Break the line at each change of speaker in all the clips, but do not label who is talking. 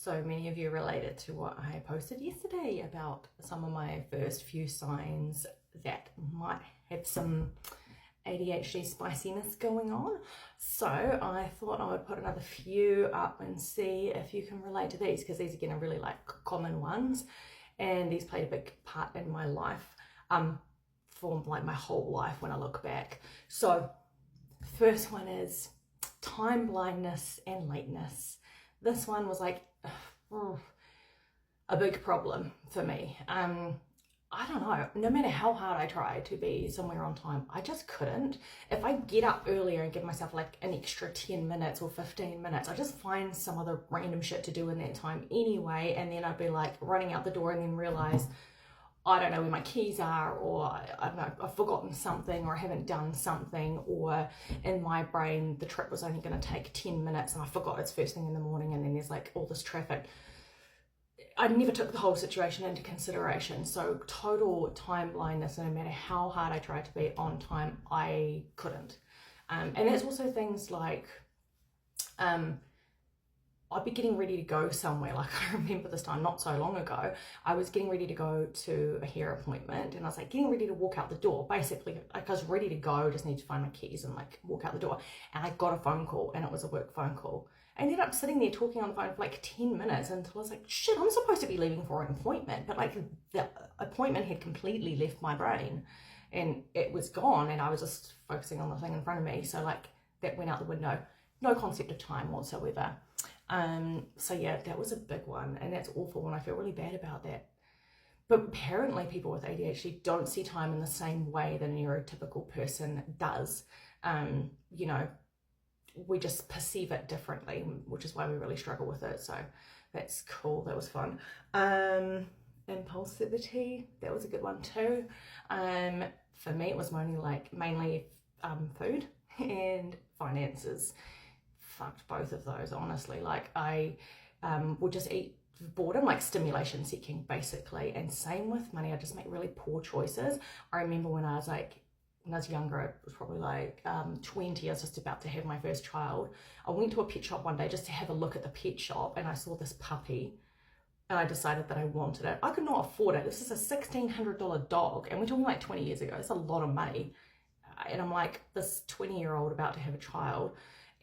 So many of you related to what I posted yesterday about some of my first few signs that might have some ADHD spiciness going on. So I thought I would put another few up and see if you can relate to these, because these again are really like common ones, and these played a big part in my life, for like my whole life when I look back. So first one is time blindness and lateness. This one was like a big problem for me. I don't know, no matter how hard I tried to be somewhere on time, I just couldn't. If I get up earlier and give myself like an extra 10 minutes or 15 minutes, I just find some other random shit to do in that time anyway, and then I'd be like running out the door and then realize I don't know where my keys are, or I don't know, I've forgotten something, or I haven't done something, or in my brain the trip was only going to take 10 minutes and I forgot it's first thing in the morning, and then there's like all this traffic. I never took the whole situation into consideration. So total time blindness, and no matter how hard I tried to be on time, I couldn't. And there's also things like I'd be getting ready to go somewhere. Like I remember this time not so long ago, I was getting ready to go to a hair appointment, and I was like getting ready to walk out the door. Basically, like I was ready to go, just need to find my keys and like walk out the door. And I got a phone call, and it was a work phone call. I ended up sitting there talking on the phone for like 10 minutes until I was like, shit, I'm supposed to be leaving for an appointment. But like the appointment had completely left my brain and it was gone, and I was just focusing on the thing in front of me. So like that went out the window. No concept of time whatsoever. So yeah, that was a big one, and that's awful, and I feel really bad about that. But apparently people with ADHD don't see time in the same way that a neurotypical person does. You know, we just perceive it differently, which is why we really struggle with it. So that's cool. That was fun. Impulsivity, that was a good one too. For me, it was mainly food and finances. Fucked both of those, honestly. Like I would just eat boredom, like stimulation seeking basically, and same with money. I just make really poor choices. I remember when I was younger, it was probably like 20, I was just about to have my first child. I went to a pet shop one day just to have a look at the pet shop, and I saw this puppy and I decided that I wanted it. I could not afford it. This is a $1,600 dog, and we're talking like 20 years ago. It's a lot of money. And I'm like this 20-year-old about to have a child.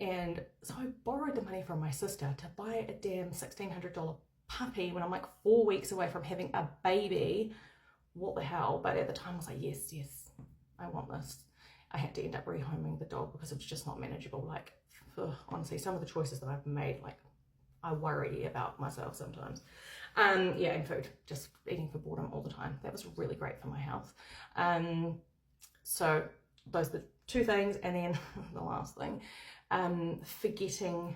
And so I borrowed the money from my sister to buy a damn $1,600 puppy when I'm like 4 weeks away from having a baby. What the hell? But at the time I was like, yes, I want this. I had to end up rehoming the dog because it was just not manageable. Like, honestly, some of the choices that I've made, like, I worry about myself sometimes. Yeah, and food, just eating for boredom all the time. That was really great for my health. So those are the two things. And then the last thing, forgetting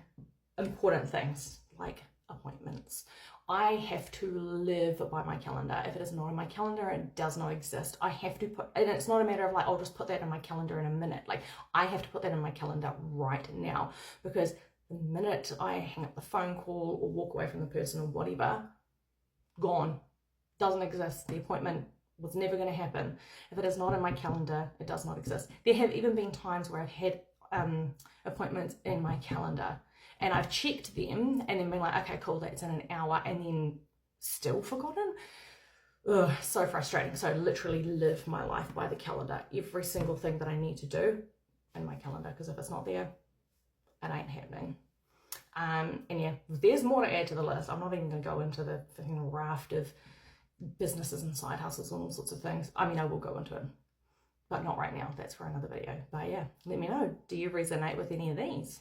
important things like appointments. I have to live by my calendar. If it is not in my calendar, it does not exist. I have to put, and it's not a matter of like, I'll just put that in my calendar in a minute. Like I have to put that in my calendar right now, because the minute I hang up the phone call or walk away from the person or whatever, gone, doesn't exist. The appointment was never going to happen. If it is not in my calendar, it does not exist. There have even been times where I've had appointments in my calendar and I've checked them and then been like, okay, cool, that's in an hour, and then still forgotten. Ugh, so frustrating. So I literally live my life by the calendar. Every single thing that I need to do in my calendar, because if it's not there, it ain't happening. And yeah, there's more to add to the list. I'm not even going to go into the raft of businesses and side hustles and all sorts of things. I mean, I will go into it, but not right now. That's for another video. But yeah, let me know. Do you resonate with any of these?